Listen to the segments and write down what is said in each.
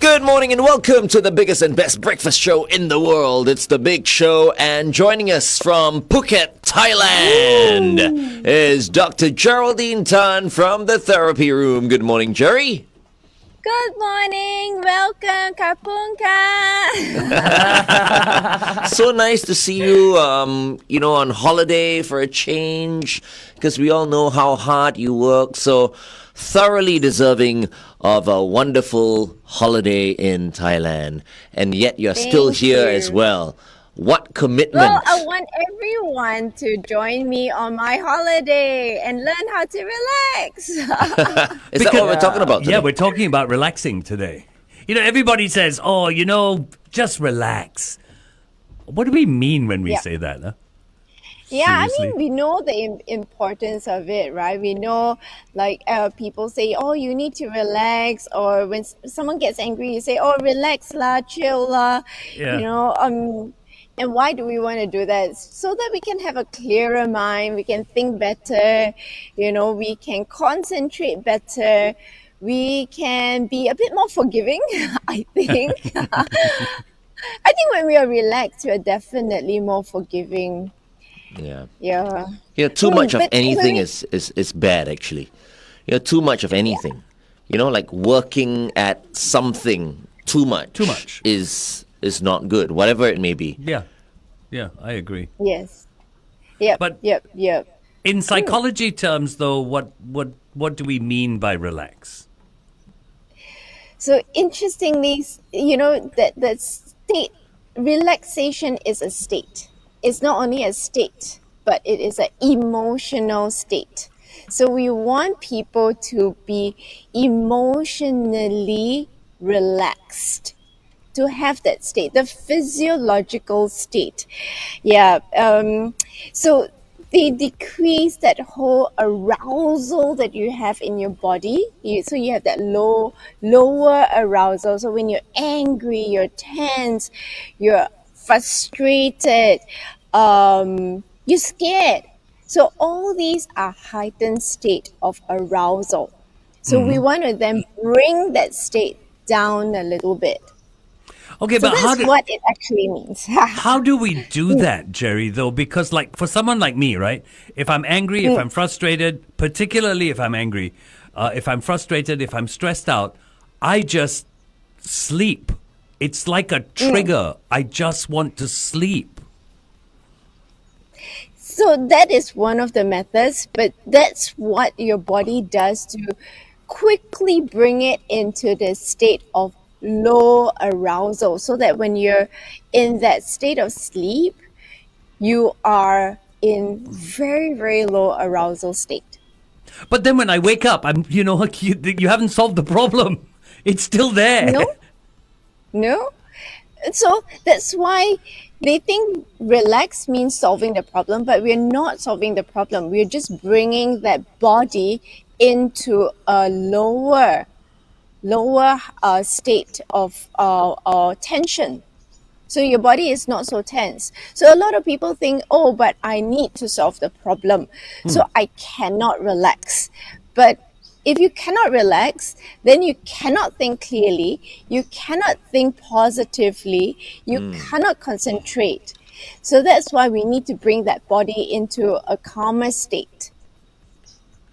Good morning and welcome to the biggest and best breakfast show in the world. It's The Big Show, and joining us from Phuket, Thailand is Dr. Geraldine Tan from the therapy room. Good morning, Jerry. Good morning. Welcome, Kapunka. So nice to see you, on holiday for a change, because we all know how hard you work. So thoroughly deserving of a wonderful holiday in Thailand. And yet you're still Thank here you. as well. What commitment. Well, I want everyone to join me on my holiday and learn how to relax. Is that what we're talking about today? Yeah, we're talking about relaxing today. Everybody says, just relax. What do we mean when we say that? Huh? Yeah, Seriously? we know the importance of it, right? We know, people say, oh, you need to relax. Or when someone gets angry, you say, oh, relax lah, chill lah. Yeah. And why do we want to do that? So that we can have a clearer mind, we can think better, we can concentrate better, we can be a bit more forgiving, I think. I think when we are relaxed, we are definitely more forgiving. Yeah. Yeah. Too much of But anything when is bad, actually. Too much of anything. Like working at something too much is not good, whatever it may be. Yeah, I agree. Yes. Yep. But- Yep. In psychology terms, though, what do we mean by relax? So interestingly, that state, relaxation is a state. It's not only a state, but it is an emotional state. So we want people to be emotionally relaxed, to have that state, the physiological state. Yeah. So they decrease that whole arousal that you have in your body. So you have that lower arousal. So when you're angry, you're tense, you're frustrated, you're scared. So all these are heightened state of arousal. So we want to then bring that state down a little bit. Okay, So but that's what it actually means. how do we do that, Jerry, though? Because, for someone like me, right? If I'm angry, if I'm frustrated, particularly if I'm angry, if I'm frustrated, if I'm stressed out, I just sleep. It's like a trigger. I just want to sleep. So that is one of the methods, but that's what your body does to quickly bring it into the state of low arousal, so that when you're in that state of sleep, you are in very, very low arousal state. But then when I wake up, you haven't solved the problem. It's still there. No? So that's why they think relax means solving the problem, but we're not solving the problem. We're just bringing that body into a lower state of tension. So your body is not so tense. So a lot of people think, oh, but I need to solve the problem, so I cannot relax. But if you cannot relax, then you cannot think clearly, you cannot think positively, you cannot concentrate. So that's why we need to bring that body into a calmer state.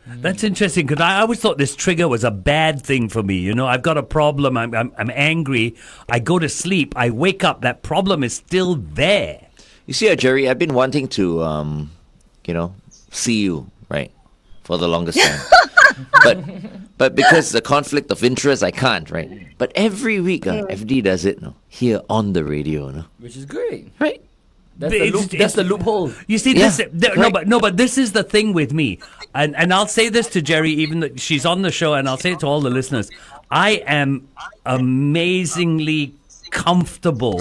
That's interesting, because I always thought this trigger was a bad thing for me. I've got a problem. I'm angry. I go to sleep. I wake up. That problem is still there. You see, Jerry, I've been wanting to, see you, right, for the longest time. But because the conflict of interest, I can't, right? But every week, FD does it, no, here on the radio, no, Which is great. right? That's the loophole. You see, right. but this is the thing with me, and I'll say this to Jerry, even though she's on the show, and I'll say it to all the listeners. I am amazingly comfortable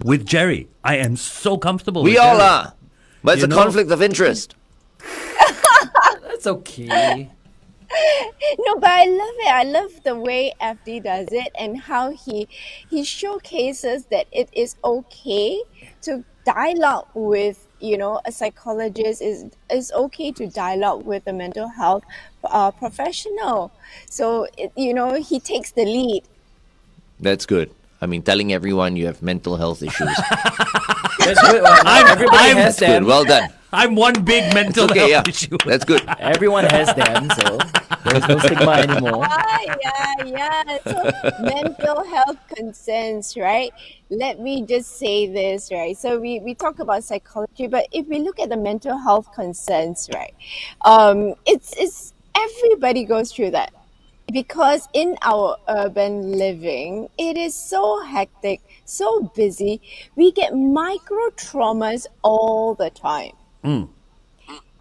with Jerry. I am so comfortable. We with all Jerry. are, but it's a conflict of interest. That's okay. No, but I love it. I love the way FD does it, and how he showcases that it is okay to dialogue with a psychologist. Is okay to dialogue with a mental health professional. So he takes the lead. That's good. I mean, telling everyone you have mental health issues. That's good. Everybody has Good. them. Well done. I'm one big mental Okay, health yeah. issue. That's good. Everyone has them, so there's no stigma anymore. Yeah. So mental health concerns, right? Let me just say this, right? So we talk about psychology, but if we look at the mental health concerns, right, it's everybody goes through that because in our urban living, it is so hectic, so busy. We get micro traumas all the time.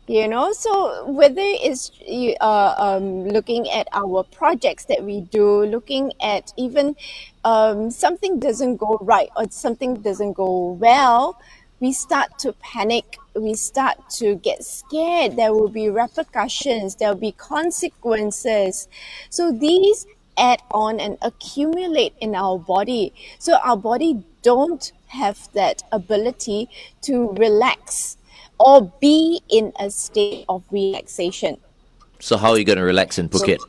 So whether it's looking at our projects that we do, looking at even something doesn't go right or something doesn't go well, we start to panic, we start to get scared. There will be repercussions, there will be consequences. So these add on and accumulate in our body, so our body don't have that ability to relax or be in a state of relaxation. So, how are you going to relax in Phuket?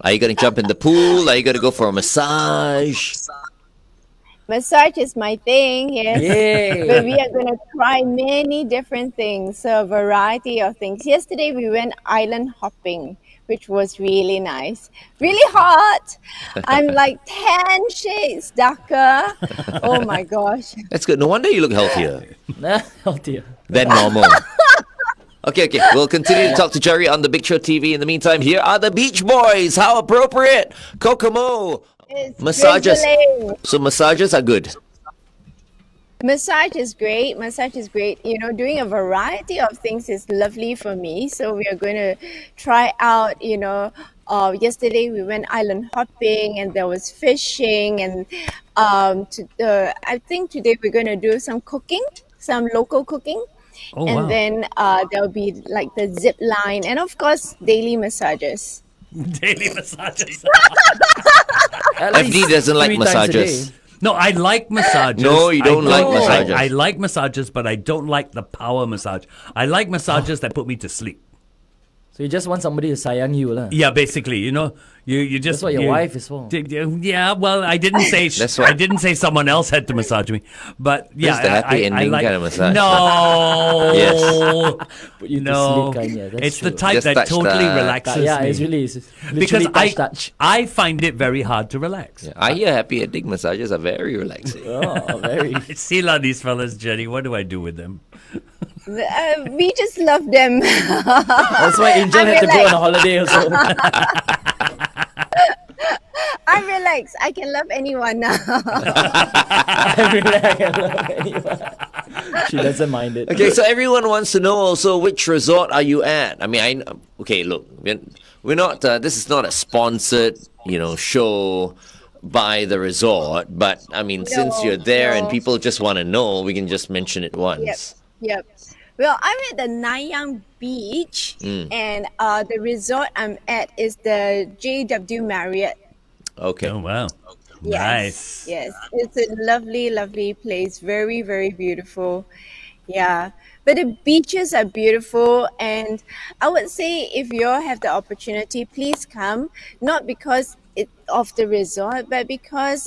Are you going to jump in the pool? Are you going to go for a massage? Massage is my thing, yes. But we Yay! are going to try many different things, so a variety of things. Yesterday we went island hopping, which was really nice. Really hot. I'm like 10 shades darker. Oh my gosh. That's good. No wonder you look healthier Oh dear. than normal. Okay. We'll continue to talk to Jerry on the Big Show TV. In the meantime, here are the Beach Boys. How appropriate. Kokomo. It's Massages. drizzling. So, massages are good. Massage is great. Massage is great. Doing a variety of things is lovely for me. So we are going to try out, yesterday we went island hopping and there was fishing. And I think today we're going to do some cooking, some local cooking. Oh, And wow. then there'll be like the zip line and, of course, daily massages. Daily massages. At FD least doesn't like 3 times a massages. day. No, I like massages. No, you don't I like massages. I like massages, but I don't like the power massage. I like massages that put me to sleep. So you just want somebody to sayang you, lah. Yeah, basically, you just. That's what your wife is for. Yeah, well, I didn't say. That's what- I didn't say someone else had to massage me, but yeah, This is the happy I ending like, kind of massage. No, Yes. Put you to no, sleep, kind, yeah, that's it's the true. type Just that touch totally that. relaxes Yeah, me. it's literally because touch. I find it very hard to relax. I hear happy ending massages are very relaxing. Oh, very. See, these fellas, Jenny. What do I do with them? We just love them. That's why Angel I'm had to go on relaxed. a holiday also. I'm relaxed. I can love anyone now. Every day I can love anyone. She doesn't mind it. Okay, so everyone wants to know also which resort are you at? I mean, okay, look, we're not. This is not a sponsored, show by the resort. But I mean, since you're there and no. people just want to know, we can just mention it once. Yep. Well, I'm at the Nanyang Beach, and the resort I'm at is the JW Marriott. Okay. Oh wow, Yes. nice. Yes, it's a lovely, lovely place. Very, very beautiful. Yeah. But the beaches are beautiful, and I would say if you all have the opportunity, please come. Not because of the resort, but because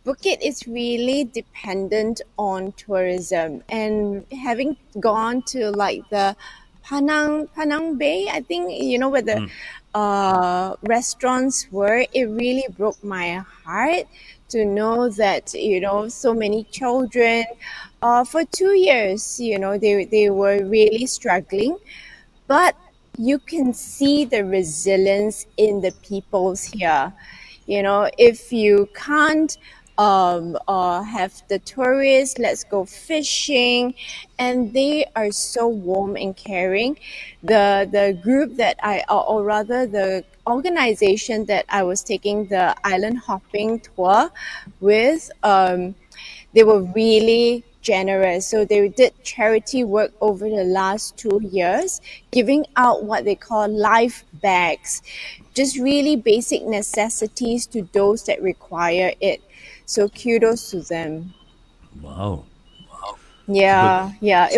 Phuket is really dependent on tourism. And having gone to like the Panang Bay, I think where the restaurants were. It really broke my heart to know that so many children for 2 years they were really struggling, but you can see the resilience in the peoples here. If you can't have the tourists, let's go fishing, and they are so warm and caring. The group that or rather the organization that I was taking the island hopping tour with, they were really generous. So they did charity work over the last 2 years, giving out what they call life bags, just really basic necessities to those that require it. So kudos to them. Wow. Yeah, yeah.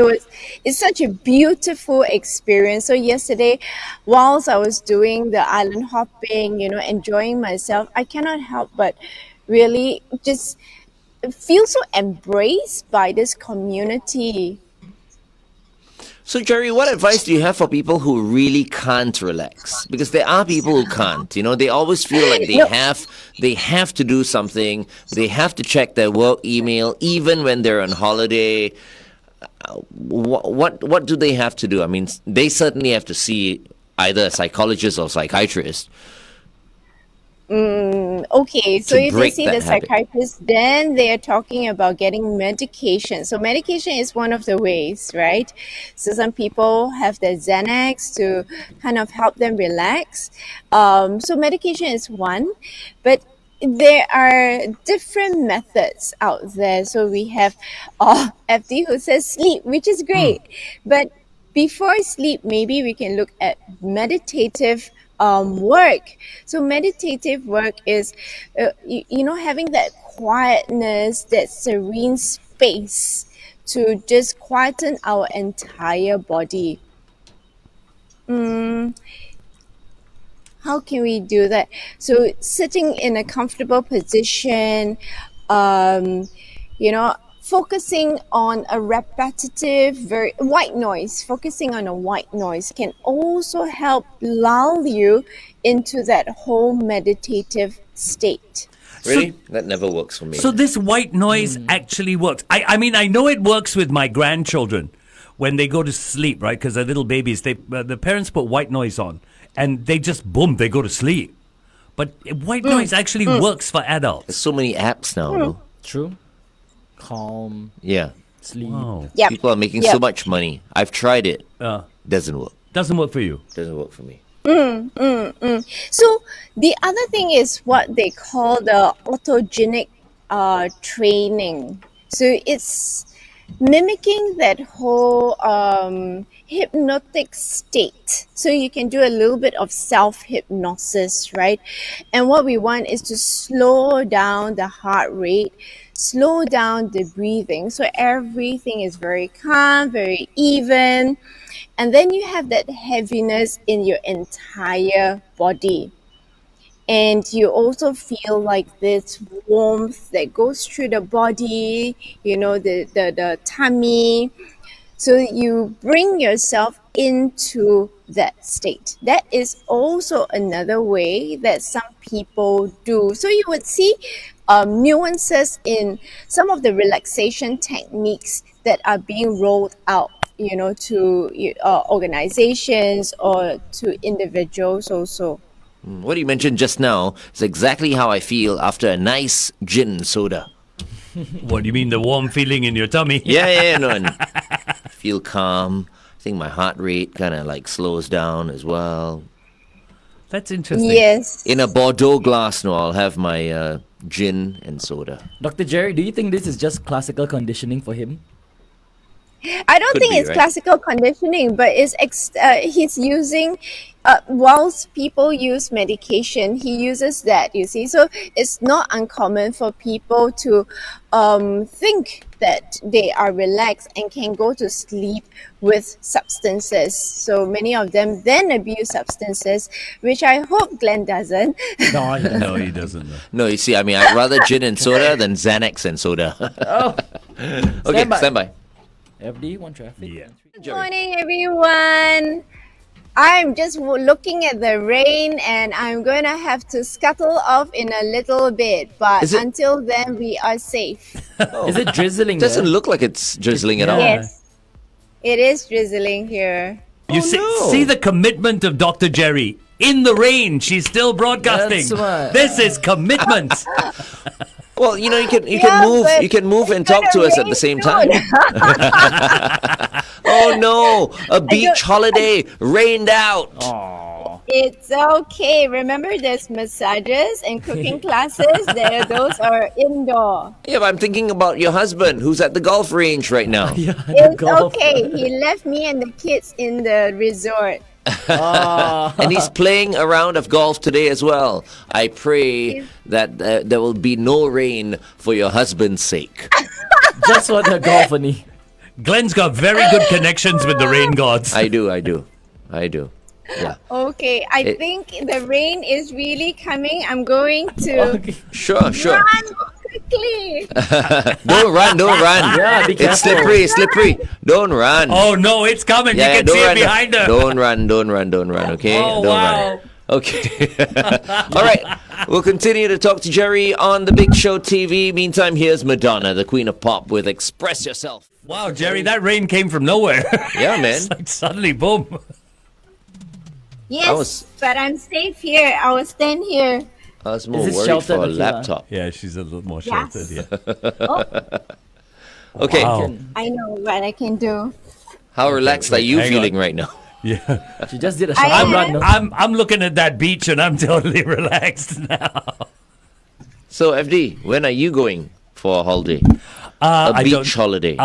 It's such a beautiful experience. So yesterday, whilst I was doing the island hopping, enjoying myself, I cannot help but really just feel so embraced by this community. So, Jerry, what advice do you have for people who really can't relax? Because there are people who can't. They always feel like they No, have to do something. They have to check their work email, even when they're on holiday. What do they have to do? I mean, they certainly have to see either a psychologist or psychiatrist okay, so to if they break see that the habit. psychiatrist, then they are talking about getting medication. So medication is one of the ways, right? So some people have the Xanax to kind of help them relax. So medication is one, but there are different methods out there. So we have FD who says sleep, which is great, but before sleep, maybe we can look at meditative work. So meditative work is, having that quietness, that serene space to just quieten our entire body. How can we do that? So sitting in a comfortable position, um, focusing on a repetitive, very white noise, focusing on a white noise can also help lull you into that whole meditative state. So, Really? That never works for me. so this white noise actually works. I mean, I know it works with my grandchildren when they go to sleep, right? Because they're little babies. The parents put white noise on, and they just boom, they go to sleep. But white noise actually works for There's adults. so many apps now, no? True. Calm, Yeah. sleep. Wow, Yep. People are making so Yep. much money. I've tried it. uh, Doesn't work. doesn't work for you. Doesn't work for me. So the other thing is what they call the autogenic training. So it's mimicking that whole hypnotic state. So you can do a little bit of self hypnosis, right? And what we want is to slow down the heart rate, slow down the breathing. So everything is very calm, very even. And then you have that heaviness in your entire body. And you also feel like this warmth that goes through the body, the tummy. So you bring yourself into that state. That is also another way that some people do. So you would see nuances in some of the relaxation techniques that are being rolled out, to organizations or to individuals also. What you mentioned just now is exactly how I feel after a nice gin soda. What do you mean, the warm feeling in your tummy? Yeah, no, and I feel calm. I think my heart rate kind of like slows down as well. That's interesting. Yes. In a Bordeaux glass, no, I'll have my gin and soda. Dr. Jerry, do you think this is just classical conditioning for him? I don't Could think be, it's right? classical conditioning, but he's using, whilst people use medication, he uses that, you see. So it's not uncommon for people to think that they are relaxed and can go to sleep with substances. So many of them then abuse substances, which I hope Glenn doesn't. No, he doesn't. No, he doesn't. No. No, you see, I mean, I'd rather gin and soda than Xanax and soda. Oh, Okay, by. stand by. FD, one traffic. Yeah. Good morning, everyone. I'm just looking at the rain and I'm going to have to scuttle off in a little bit. But Is it- until then, we are safe. Is it drizzling It doesn't there? look like it's drizzling at all. Yeah. Yes, it is drizzling here. You see the commitment of Dr. Jerry. In the rain, she's still broadcasting. That's right. This is commitment. Well, you can Yeah, move, but you can move and it's talk to gonna us at rain the same time. soon. Oh no, a beach holiday rained out. Aw. It's okay. Remember, there's massages and cooking classes. Those are indoor. Yeah, but I'm thinking about your husband who's at the golf range right now. Yeah, the It's golf. okay. He left me and the kids in the resort. Ah. And he's playing a round of golf today as well. I pray that there will be no rain for your husband's sake. Just for the golf, Annie. Glenn's got very good connections with the rain gods. I do. Yeah. Okay, I It- think the rain is really coming. I'm going to Okay. Sure. run quickly. Don't run. Yeah, be It's careful. slippery. Don't run. Oh no, it's coming. Yeah, you can don't see it run. behind her. Don't run. Okay. Oh, don't wow. run. Okay. All right. We'll continue to talk to Jerry on the Big Show TV. Meantime, here's Madonna, the Queen of Pop, with "Express Yourself." Wow, Jerry, that rain came from nowhere. Yeah, man. It's like suddenly, boom. Yes, was- but I'm safe here. I will stand here. I was more Is this worried sheltered, for a Akila? laptop. Yeah, she's a little more Yes. sheltered here. Okay. Wow. I know what I can do. How relaxed are you hang feeling on. right now? Yeah. She just did a I short am. run. No? I'm looking at that beach and I'm totally relaxed now. So, FD, when are you going for a holiday? I A beach don't- holiday.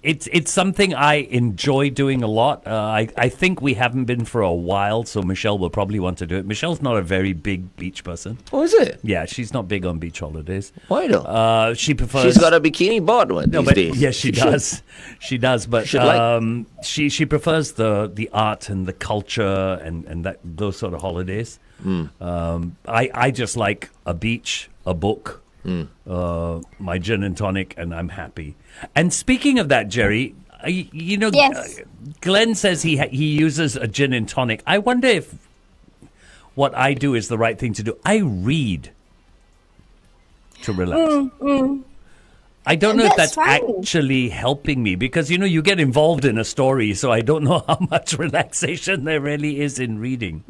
It's something I enjoy doing a lot. I think we haven't been for a while, so Michelle will probably want to do it. Michelle's not a very big beach person. Oh, is it? Yeah, she's not big on beach holidays. Why though? She prefers. She's got a bikini board one no, these but days. yes, she does. She does, but Should like. she prefers the art and the culture and that those sort of holidays. I just like a beach, a book, my gin and tonic, and I'm happy. And speaking of that, Jerry, you know, Yes. Glenn says he uses a gin and tonic. I wonder if what I do is the right thing to do. I read to relax. I don't know if That's that's fine. actually helping me because you get involved in a story, so I don't know how much relaxation there really is in reading.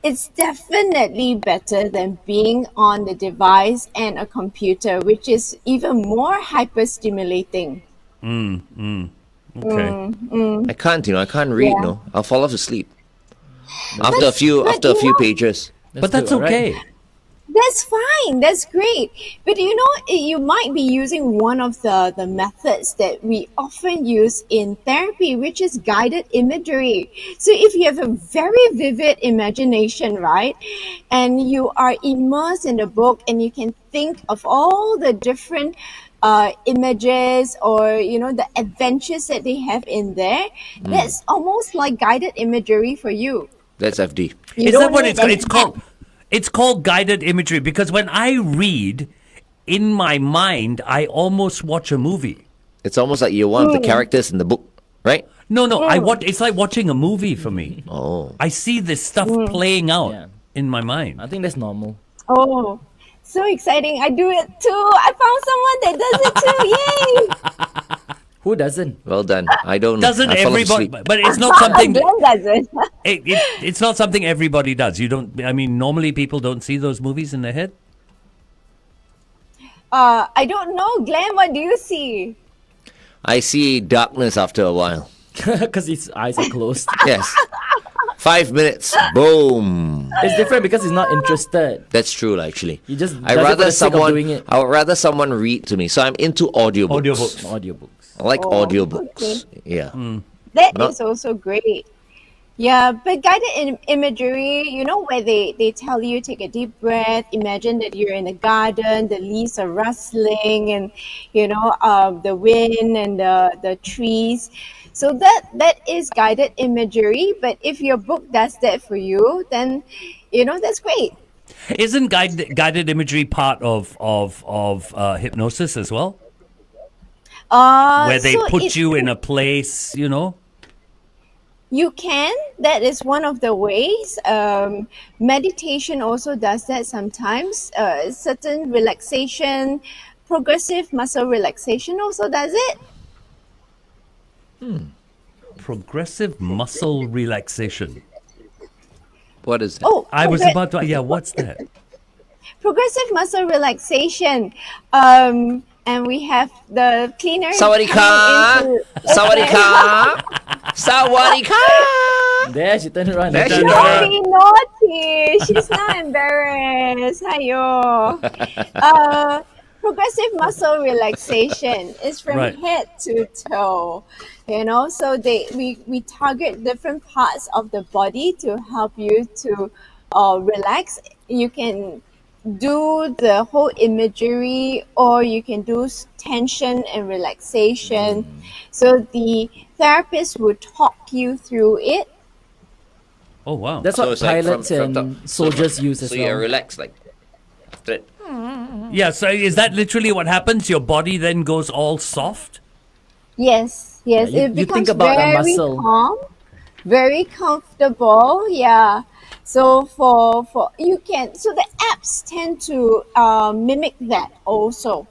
It's definitely better than being on the device and a computer, which is even more hyper-stimulating. Okay. I can't, I can't read. Yeah. No, I'll fall off asleep after a few but pages. But that's good, right? okay. That's fine. That's great. But you might be using one of the methods that we often use in therapy, which is guided imagery. So if you have a very vivid imagination, right, and you are immersed in the book and you can think of all the different images or the adventures that they have in there, that's almost like guided imagery for you. That's FD. You Is don't that what need it's an it's called? It's called guided imagery because when I read, in my mind, I almost watch a movie. It's almost like you're one of the characters in the book, right? No, I watch. It's like watching a movie for me. Oh, I see this stuff playing out Yeah. in my mind. I think that's normal. Oh, so exciting. I do it too. I found someone that does it too. Yay! Who doesn't? well done. I don't. Doesn't I fall everybody? asleep. But it's not something. Glenn does it. It's not something everybody does. You don't. I mean, normally people don't see those movies in their head. I don't know. Glenn, what do you see? I see darkness after a while. Because his eyes are closed. Yes. 5 minutes. Boom. It's different because he's not interested. That's true, actually. He just I does it for rather the sake of someone. doing it. I would rather someone read to me. So I'm into audiobooks. Audiobooks. Audiobooks. I like Oh, audiobooks. Yeah. That Not- is also great. Yeah, but guided imagery, where they tell you take a deep breath, imagine that you're in a garden, the leaves are rustling, and the wind and the trees. So that is guided imagery. But if your book does that for you, then that's great. Isn't guided imagery part of hypnosis as well? Where they So put it- you in a place, You can. That is one of the ways. Meditation also does that sometimes. Certain relaxation, progressive muscle relaxation also does it. Progressive muscle relaxation. What is that? Oh, I was progr- about to. Yeah, what's that? progressive muscle relaxation. And we have the cleaner. Sawadika. coming into- Sawadika. Sawadika. There, she turned around. There she Don't turned be naughty. She's not embarrassed. Hayo. Progressive muscle relaxation is from Right. head to toe. So we target different parts of the body to help you to relax. You can do the whole imagery, or you can do tension and relaxation. So the therapist will talk you through it. Oh wow. That's So what it's like pilots from top. and soldiers use as So well. you're relaxed, like after it. Yeah, so is that literally what happens? Your body then goes all soft? Yes, yes. Yeah, you It becomes think about a very muscle. calm, very comfortable. Yeah. So for you can, so the apps tend to mimic that also.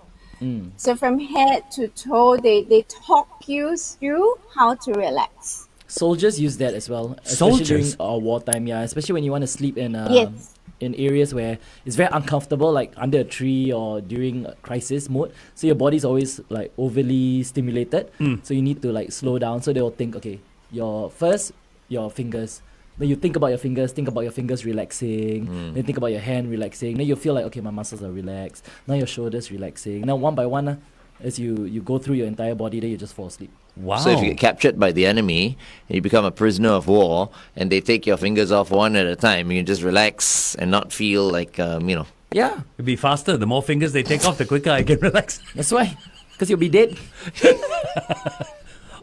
So from head to toe, they talk you through how to relax. Soldiers use that as well, especially during Soldiers? wartime. Yeah, especially when you want to sleep Yes. in areas where it's very uncomfortable, like under a tree or during a crisis mode. So your body's always like overly stimulated. So you need to like slow down. So they will think, okay, your fingers. Then you think about your fingers relaxing. Then think about your hand relaxing. Then you feel like, okay, my muscles are relaxed. Now your shoulders relaxing. Now one by one, as you go through your entire body, then you just fall asleep. Wow. So if you get captured by the enemy and you become a prisoner of war, and they take your fingers off one at a time, you can just relax and not feel like Yeah, It'd be faster. The more fingers they take off, the quicker I can relax. that's why. Because you'll be dead.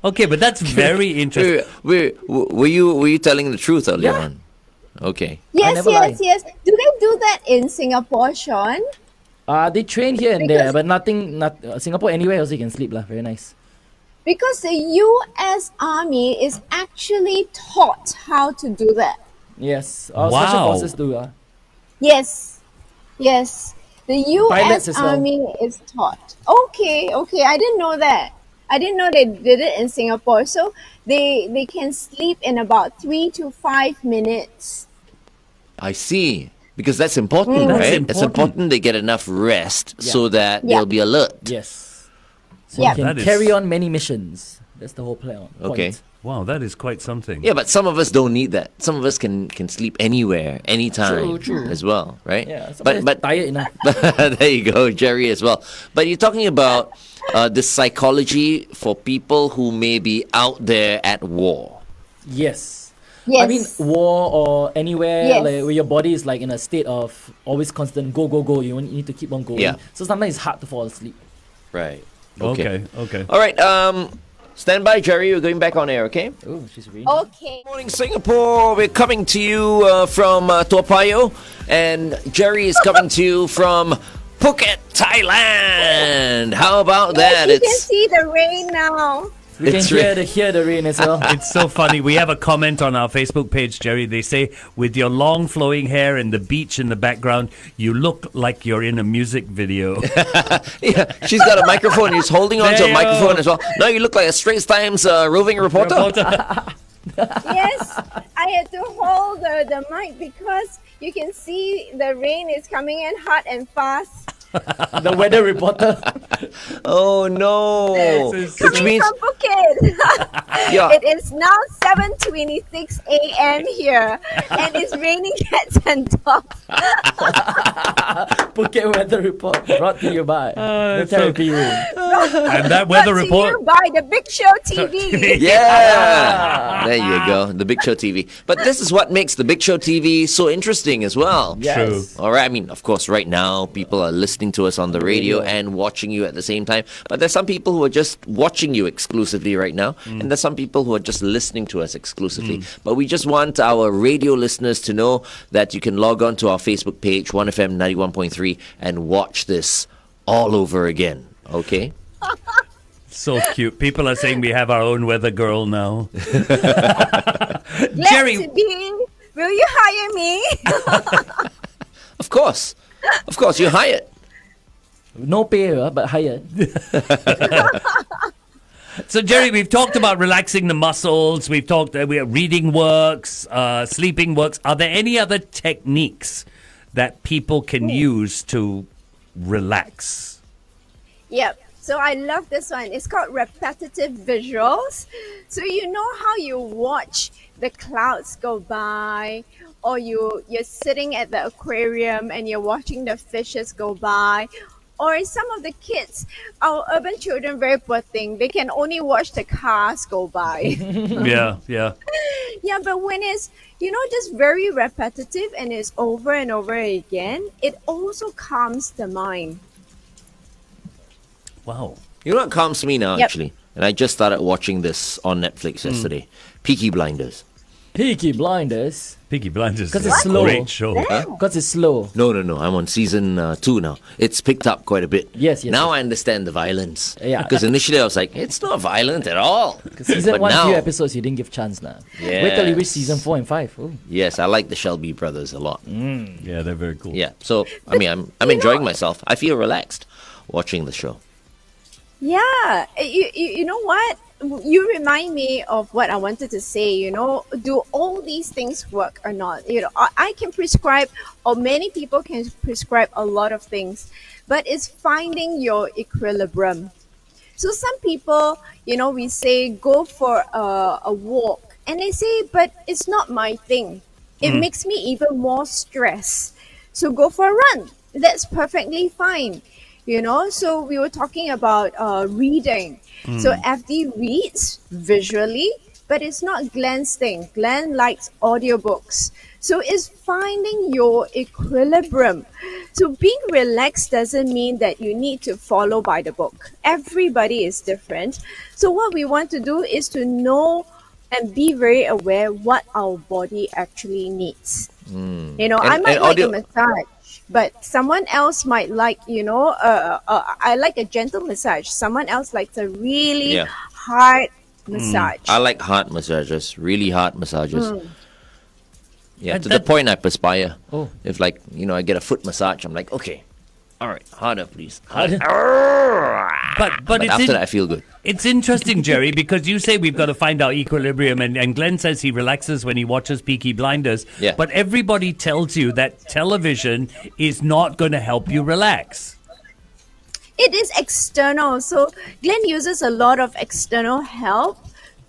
Okay, but that's very interesting. Were you telling the truth earlier Yeah. on? Okay. Yes, never yes, lie. yes. Do they do that in Singapore, Sean? They train here and there, but Singapore anywhere else you can sleep lah. Very nice. Because the US Army is actually taught how to do that. Yes, our special Wow. forces do. Yes, yes. The Pilots US as well. Army is taught. Okay, okay. I didn't know that. I didn't know they did it in Singapore. So they can sleep in about 3 to 5 minutes. I see. Because that's important, That's right? important. It's important they get enough rest Yeah. so that Yeah. they'll be alert. Yes. So Yeah. you can That is- carry on many missions. That's the whole plan. Okay. point. Wow, that is quite something. Yeah, but some of us don't need that. Some of us can sleep anywhere, anytime True. as well, right? Yeah, but tired enough. there you go, Jerry, as well. But you're talking about the psychology for people who may be out there at war. Yes. Yes. I mean, war or anywhere Yes. like, where your body is like in a state of always constant go, go, go. You need to keep on going. Yeah. So sometimes it's hard to fall asleep. Right. Okay. All right. Stand by, Jerry. We're going back on air, okay? Oh, she's reading. Okay. Morning, Singapore. We're coming to you from Toa Payoh, and Jerry is coming to you from Phuket, Thailand. How about that? Yes, you can see the rain now. We can it's hear the rain as well. It's so funny. We have a comment on our Facebook page, Jerry. They say, with your long flowing hair and the beach in the background, you look like you're in a music video. Yeah, she's got a microphone. He's holding on to There a you microphone go. as well. Now you look like a Straits Times roving reporter. Yes, I had to hold the mic because you can see the rain is coming in hot and fast. The weather reporter. Oh no! This is Which Coming means from Phuket. yeah. It is now 7:26 a.m. here, and it's raining cats and dogs. Phuket weather report brought to you by the so- therapy room. And that weather Brought report. to you by the Big Show TV. Yeah, there you go, the Big Show TV. But this is what makes the Big Show TV so interesting as well. Yes. All right. I mean, of course, right now people are listening to us on the radio and watching you at the same time. But there's some people who are just watching you exclusively right now, and there's some people who are just listening to us exclusively. But we just want our radio listeners to know that you can log on to our Facebook page, 1FM 91.3, and watch this all over again. Okay. So cute. People are saying we have our own weather girl now. Glad Jerry, to be. Will you hire me? Of course, you're hired. No pay, but hired. so Jerry, we've talked about relaxing the muscles. We've talked. Reading works. Sleeping works. Are there any other techniques that people can use to relax? Yep. So I love this one. It's called repetitive visuals. So you know how you watch the clouds go by, or you're sitting at the aquarium and you're watching the fishes go by, Or some of the kids, our urban children, very poor thing. They can only watch the cars go by. Yeah, yeah. Yeah, but when it's, just very repetitive and it's over and over again, it also calms the mind. Wow. You know what calms me now, Yep. actually? And I just started watching this on Netflix yesterday. Peaky Blinders. Peaky Blinders. Peaky Blinders 'Cause is it's a slow. great show. Because it's slow. No. I'm on season 2 now. It's picked up quite a bit. Yes. Now I understand the violence. Yeah. Because initially I was like, it's not violent at all. Season But 1, now, few episodes, you didn't give chance now. Wait till you reach Yes. season 4 and 5. Oh. Yes, I like the Shelby brothers a lot. Yeah, they're very cool. Yeah. So, I mean, I'm enjoying myself. I feel relaxed watching the show. Yeah, you know what? You remind me of what I wanted to say. Do all these things work or not? I can prescribe, or many people can prescribe a lot of things, but it's finding your equilibrium. So some people, we say go for a walk, and they say, but it's not my thing. It makes me even more stressed. So go for a run. That's perfectly fine. So we were talking about reading. So FD reads visually, but it's not Glenn's thing. Glenn likes audiobooks. So it's finding your equilibrium. So being relaxed doesn't mean that you need to follow by the book. Everybody is different. So what we want to do is to know and be very aware what our body actually needs. I might and like a audio- massage, but someone else might like, I like a gentle massage. Someone else likes a really Yeah. hard massage. I like hard massages, really hard massages. Yeah, And to the that- point I perspire. Oh. If I get a foot massage, I'm like, okay, all right, harder, please. Harder? But But it's after that, I feel good. It's interesting, Jerry, because you say we've got to find our equilibrium, and Glenn says he relaxes when he watches Peaky Blinders. Yeah. But everybody tells you that television is not going to help you relax. It is external. So Glenn uses a lot of external help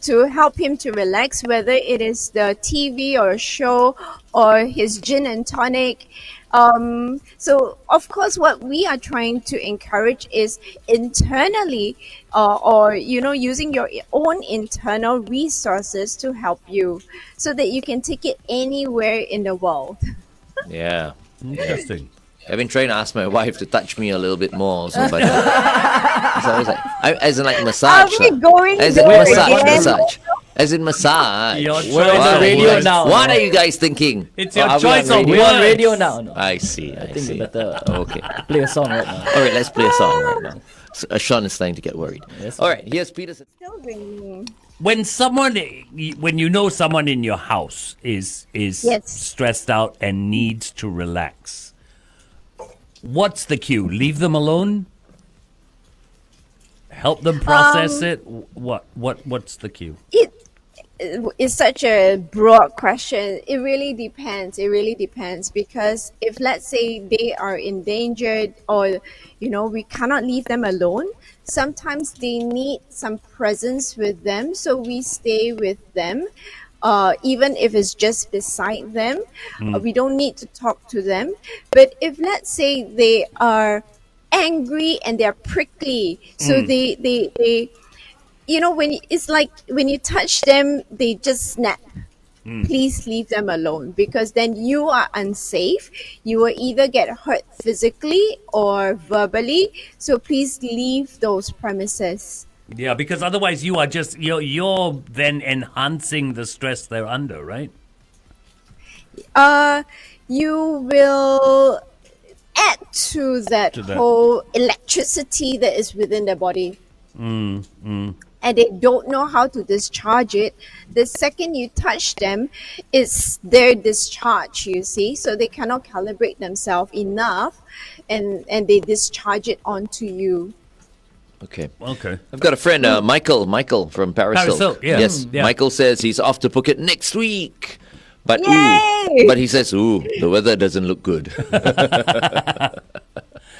to help him to relax, whether it is the TV or a show or his gin and tonic. So of course, what we are trying to encourage is internally, or using your own internal resources to help you, so that you can take it anywhere in the world. Yeah. Interesting. I've been trying to ask my wife to touch me a little bit more also, but it's always as in like massage. Are we lah. going As in there massage, again? massage. As in massage. Your We're on choice the of radio words. now. What are you guys thinking? It's your Are we choice on of radio? words. We're on radio now. No. I see. I I think see. we better Okay. play a song right now. All right, let's play a song right now. So, Sean is starting to get worried. Yes. All right, here's Peter. Still ringing. When you know someone in your house is Yes. stressed out and needs to relax, what's the cue? Leave them alone? Help them process it? What's the cue? It's such a broad question. It really depends. Because if, let's say, they are endangered, or we cannot leave them alone, sometimes they need some presence with them, so we stay with them, even if it's just beside them. We don't need to talk to them. But if, let's say, they are angry and they're prickly, so they it's like when you touch them, they just snap. Please leave them alone, because then you are unsafe. You will either get hurt physically or verbally. So please leave those premises. Yeah, because otherwise you're then enhancing the stress they're under, right? You will add to that To that. whole electricity that is within the body. And they don't know how to discharge it. The second you touch them, it's their discharge, you see. So they cannot calibrate themselves enough, and they discharge it onto you. Okay. Okay. I've got a friend, Michael from Paris Paris Hilton. Hilton, yeah. Yes, Yeah. Michael says he's off to Phuket next week. But Yay! but he says, the weather doesn't look good.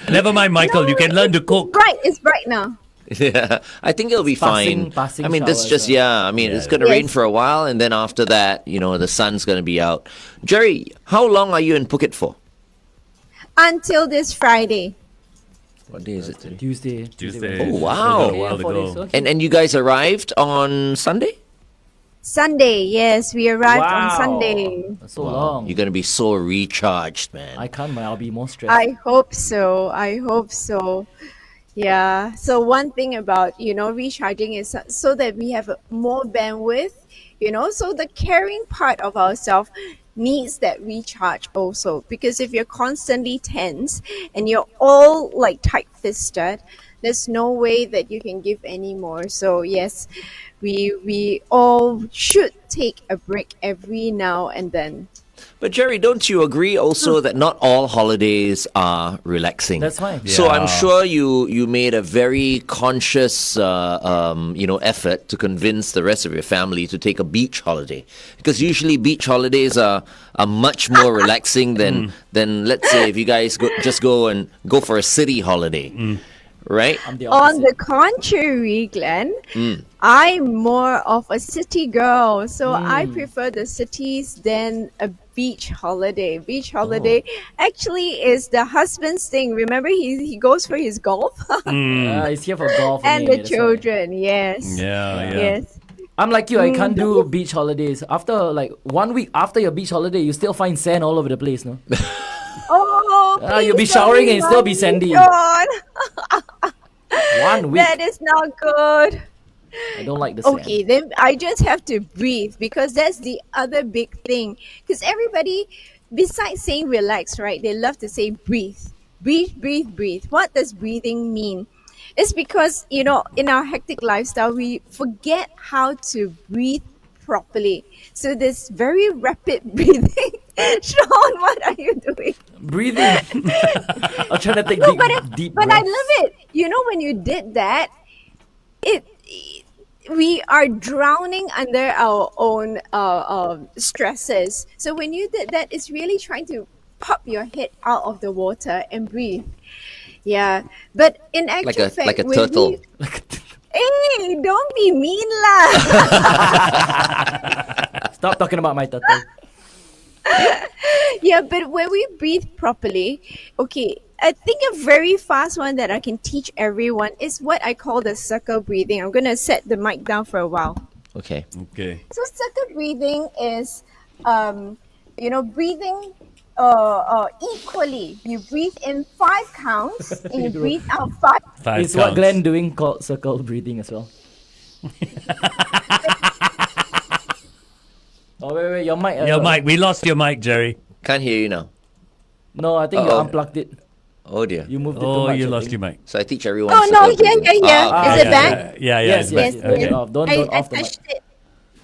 Never mind, Michael. You can learn to cook. It's bright now. Yeah, I think it'll be fine. Passing I mean, this showers, just it's going to Yes. rain for a while, and then after that, the sun's going to be out. Jerry, how long are you in Phuket for? Until this Friday. What day is it today? Tuesday. Tuesday. Oh, wow. Still got a while to 4 days, go. okay. And you guys arrived on Sunday? Sunday, yes, we arrived on Wow. Sunday. That's so long. You're gonna be so recharged, man. I can't, man. I'll be more stressed. I hope so. I hope so. Yeah. So one thing about, recharging is so that we have more bandwidth, so the caring part of ourselves needs that recharge also. Because if you're constantly tense and you're all like tight-fisted, there's no way that you can give any more. So yes, we all should take a break every now and then. But Jerry, don't you agree also that not all holidays are relaxing? That's fine. So I'm Yeah. sure you made a very conscious effort to convince the rest of your family to take a beach holiday, because usually beach holidays are much more relaxing than let's say if you guys go for a city holiday. Right? I'm the On opposite. the contrary, Glenn, I'm more of a city girl, so I prefer the cities than a beach holiday. Beach holiday actually is the husband's thing. Remember, he goes for his golf It's here for golf and only, the that's why. children. Yes, Yeah. yes. I'm like you. I can't do beach holidays. After like 1 week after your beach holiday, you still find sand all over the place, no? Oh, you'll be please showering don't and still be remind me, sandy. Sean. 1 week. That is not good. I don't like the sand. Okay, then I just have to breathe, because that's the other big thing. Because everybody, besides saying relax, right, they love to say breathe. Breathe, breathe, breathe. What does breathing mean? It's because, in our hectic lifestyle, we forget how to breathe properly. So this very rapid breathing. Sean, what are you doing? Breathing. I'm trying to take No, deep but I breaths. love it. When you did that, we are drowning under our own stresses. So when you did that, it's really trying to pop your head out of the water and breathe. Yeah, but in actual fact, like a when turtle. Hey, don't be mean lah. Stop talking about my turtle. Yeah, but when we breathe properly, okay, I think a very fast one that I can teach everyone is what I call the circle breathing. I'm gonna set the mic down for a while. Okay. Okay. So circle breathing is, breathing equally. You breathe in 5 counts and you breathe out 5. 5 It's what counts. Glenn doing called circle breathing as well. Oh wait, your mic. Your mic. We lost your mic, Jerry. Can't hear you now. No, I think you Uh-oh. unplugged it. Oh dear. You moved it too Oh, much. you I lost think. your mic. So I teach everyone. Oh no, circle here. breathing. Is it back? Yeah, Yes, it's back. yes, Okay. turn it off. Don't I off the mic. touched it.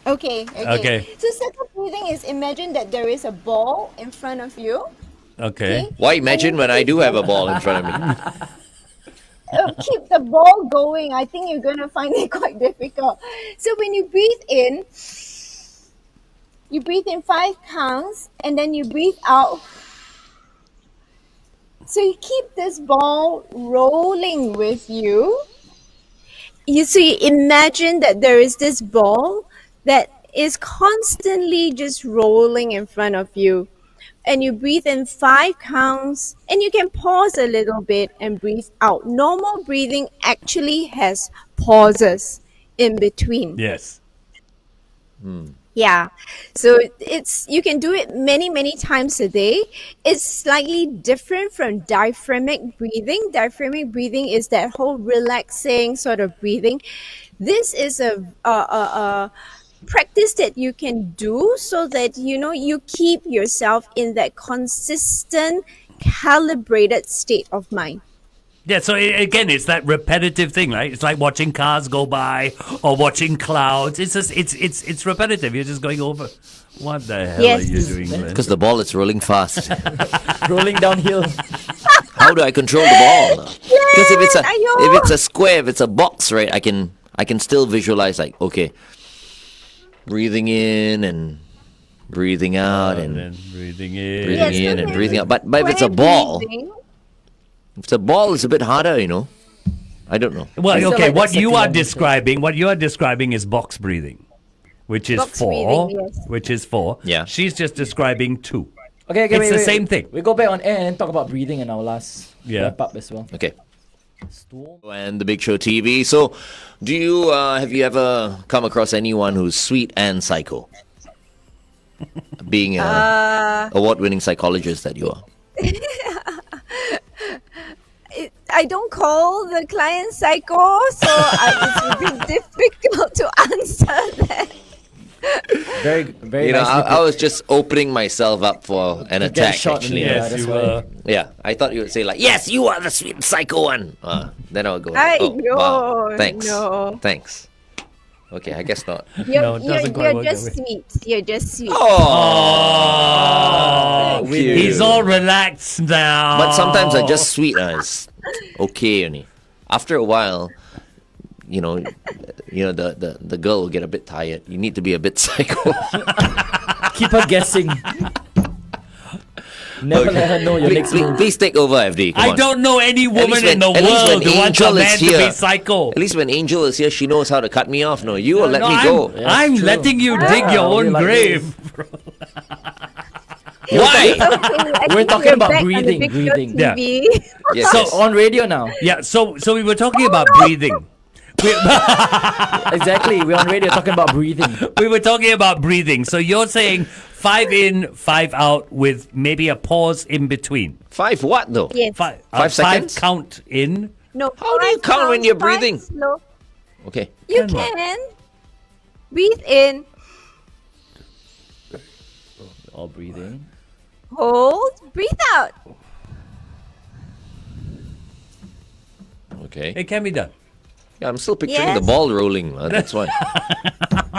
Okay. Okay. So circle breathing is, imagine that there is a ball in front of you. Okay. Why imagine when I do have a ball in front of me? Keep the ball going. I think you're going to find it quite difficult. So when you breathe in 5 counts and then you breathe out. So you keep this ball rolling with you. So you imagine that there is this ball that is constantly just rolling in front of you. And you breathe in 5 counts, and you can pause a little bit and breathe out. Normal breathing actually has pauses in between. Yes. Yeah. So you can do it many, many times a day. It's slightly different from diaphragmic breathing. Diaphragmic breathing is that whole relaxing sort of breathing. This is a practice that you can do so that you keep yourself in that consistent, calibrated state of mind. Yeah, so again, it's that repetitive thing, right? It's like watching cars go by or watching clouds. It's just, it's repetitive. You're just going over. What the hell Yes. are you doing, Glenn? Because the ball is rolling fast. Rolling downhill. How do I control the ball? Because if Aiyo. it's a square, if it's a box, right? I can still visualize, like, okay, breathing in and breathing out And and then breathing in. breathing Yes, in and okay. breathing out. But if it's a When ball, breathing, if it's a ball, it's a bit harder, I don't know. Well, I still okay, like the what you are circular describing is box breathing, which is Box 4, breathing, yes. which is 4. Yeah. She's just describing 2. Okay, It's wait, the wait. same thing. We go back on air and talk about breathing in our last Yeah. wrap up as well. Okay. Storm. And the Big Show TV. So, do you have you ever come across anyone who's sweet and psycho? Being a award-winning psychologist that you are. I don't call the client psycho, so it's a bit difficult to answer that. Very, very You know, nicely I was just opening myself up for an get attack. shot in the Actually, air. Yes, that's you why. were. yeah. I thought you would say like, "Yes, you are the sweet psycho one." Then I would go, Ay, "Oh, wow, no, thanks, no. Thanks." Okay, I guess not. No, it doesn't quite You're work just that way. sweet. You're just sweet. Oh, thank you. He's all relaxed now. But sometimes I just sweet as okay only. After a while, you know, the girl will get a bit tired. You need to be a bit psycho. Keep her guessing. Never let her know your next move. Please take over, FD. Come I on. don't know any woman least in the at least world when who wants a Angel is man to here- be psycho. At least when Angel is here, she knows how to cut me off. No, you will let No, me I'm, go. Yeah, I'm true. letting you dig Yeah, your we own like grave. Why? Okay, I We're think talking we're about back on the breathing, Big Show breathing. Yeah. TV. Yes, So- yes. On radio now. Yeah, so we were talking about breathing. Exactly. We're on radio talking about breathing. We were talking about breathing. So you're saying 5 in, 5 out with maybe a pause in between. 5 what though? Yes. 5, 5 seconds? count in. No. How do you 5 count when you're counts, 5 breathing? slow. Okay. You Can what? can breathe in, All breathing. hold, breathe out. Okay. It can be done. Yeah, I'm still picturing Yes. the ball rolling. That's why.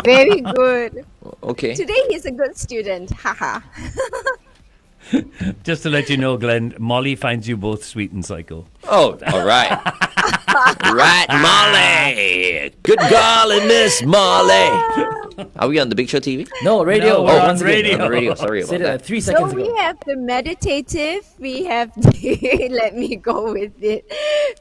Very good. Okay. Today he's a good student. Haha. Just to let you know, Glenn, Molly finds you both sweet and psycho. Oh, all right. Right, Molly. Good golly, Miss Molly. Are we on the Big Show TV? No, radio. No, we're on once again. radio. On the radio. Sorry about Said it that. like 3 So seconds we ago. have the meditative, we have the, let me go with it,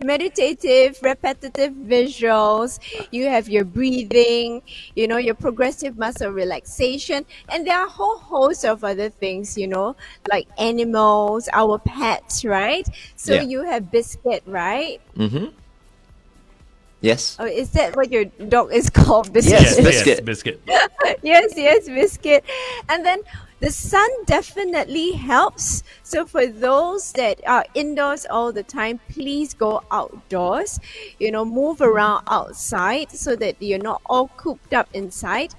meditative, repetitive visuals, you have your breathing, your progressive muscle relaxation, and there are a whole host of other things, like animals, our pets, right? So Yeah. you have Biscuit, right? Mm-hmm. Yes. Oh, is that what your dog is called? Biscuit? Yes, Yes, biscuit. biscuit. yes, Biscuit. And then the sun definitely helps. So for those that are indoors all the time, please go outdoors. Move around outside so that you're not all cooped up inside.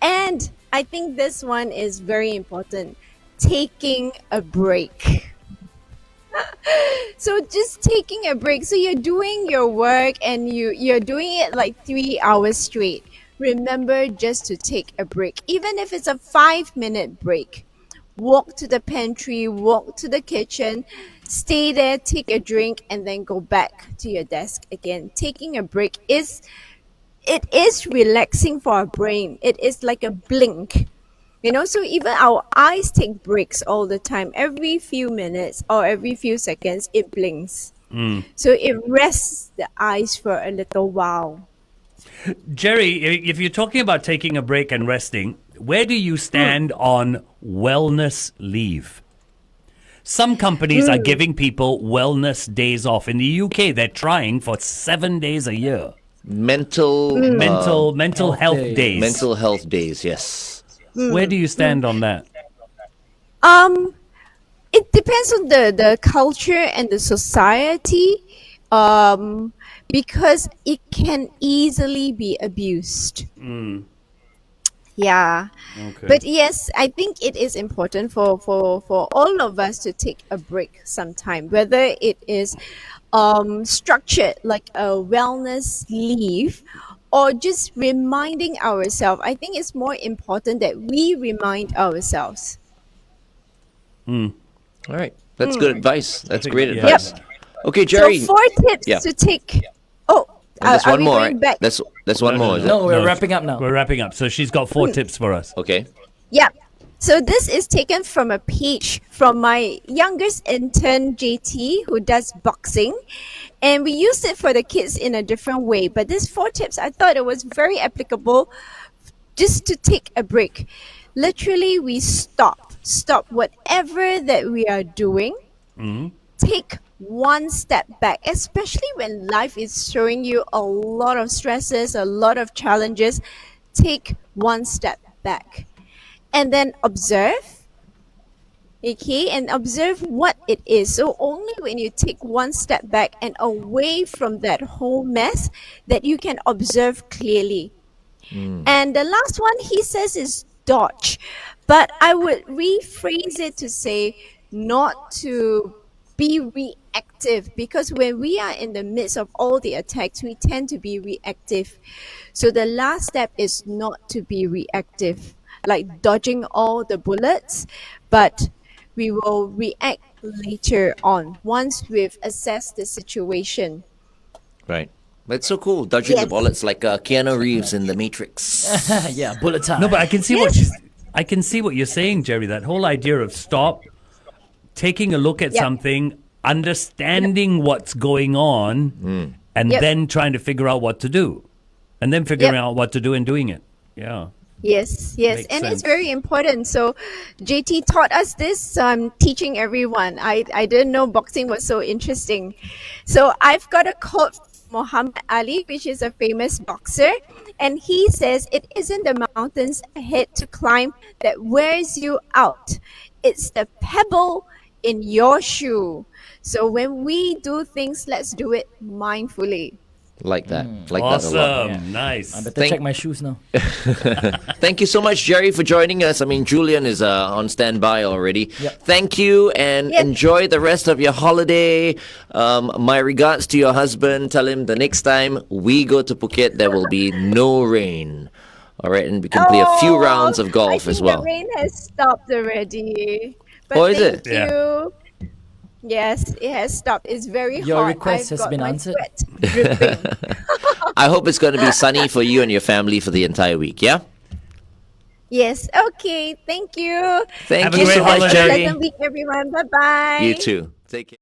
And I think this one is very important. Taking a break. So just taking a break. So you're doing your work and you're doing it like 3 hours straight. Remember just to take a break, even if it's a 5-minute break. Walk to the pantry, walk to the kitchen, stay there, take a drink, and then go back to your desk again. Taking a break is relaxing for our brain. It is like a blink. So even our eyes take breaks all the time. Every few minutes or every few seconds, it blinks. So it rests the eyes for a little while. Jerry, if you're talking about taking a break and resting, where do you stand on wellness leave? Some companies are giving people wellness days off. In the UK, they're trying for 7 days a year. Mental Mental health days. days. mental health days. Yes. Where do you stand on that? It depends on the culture and the society, because it can easily be abused. Yeah. Okay. But yes, I think it is important for all of us to take a break sometime, whether it is structured like a wellness leave or just reminding ourselves. I think it's more important that we remind ourselves. All right. That's good advice. That's great yeah. advice. Okay, Jerry. So 4 tips Yeah. to take. Oh, And there's are one we more. going Right? back? That's one more. Is it? No, we're wrapping up now. We're wrapping up. So she's got 4 tips for us. Okay. Yeah. So this is taken from a page from my youngest intern, JT, who does boxing. And we used it for the kids in a different way. But these 4 tips, I thought it was very applicable just to take a break. Literally, we stop whatever that we are doing. Take one step back, especially when life is throwing you a lot of stresses, a lot of challenges. Take one step back and then observe, okay, and observe what it is. So only when you take one step back and away from that whole mess that you can observe clearly. And the last one he says is dodge, but I would rephrase it to say not to be reactive, because when we are in the midst of all the attacks, we tend to be reactive. So the last step is not to be reactive, like dodging all the bullets, but we will react later on once we've assessed the situation. Right. That's so cool. Dodging the Yes. bullets like Keanu Reeves in The Matrix. Yeah, bullet time. No, but I can see Yes. I can see what you're saying, Jerry. That whole idea of stop, taking a look at Yep. something, understanding what's going on, and Yep. then trying to figure out what to do, and then figuring Yep. out what to do and doing it. Yeah. Yes, yes, Makes and sense. it's very important. So, JT taught us this. So I'm teaching everyone. I didn't know boxing was so interesting. So I've got a quote from Muhammad Ali, which is a famous boxer, and he says, "It isn't the mountains ahead to climb that wears you out. It's the pebble in your shoe." So when we do things, let's do it mindfully. Like that. Like that a lot. Awesome. Yeah. Nice. I better Thank- check my shoes now. Thank you so much, Jerry, for joining us. I mean, Julian is on standby already. Yep. Thank you, and Yep. enjoy the rest of your holiday. My regards to your husband. Tell him the next time we go to Phuket, there will be no rain. All right, and we can play a few rounds of I golf think as well. the rain has stopped already. But Oh, is thank it? Yeah. you. Yes, it has stopped. It's very Your hot. request I've has got been my answered. sweat dripping. I hope it's going to be sunny for you and your family for the entire week, yeah? Yes. Okay. Thank you. Thank Have a you great so much, holiday. Jerry. Pleasant week, everyone. Bye bye. You too. Take care.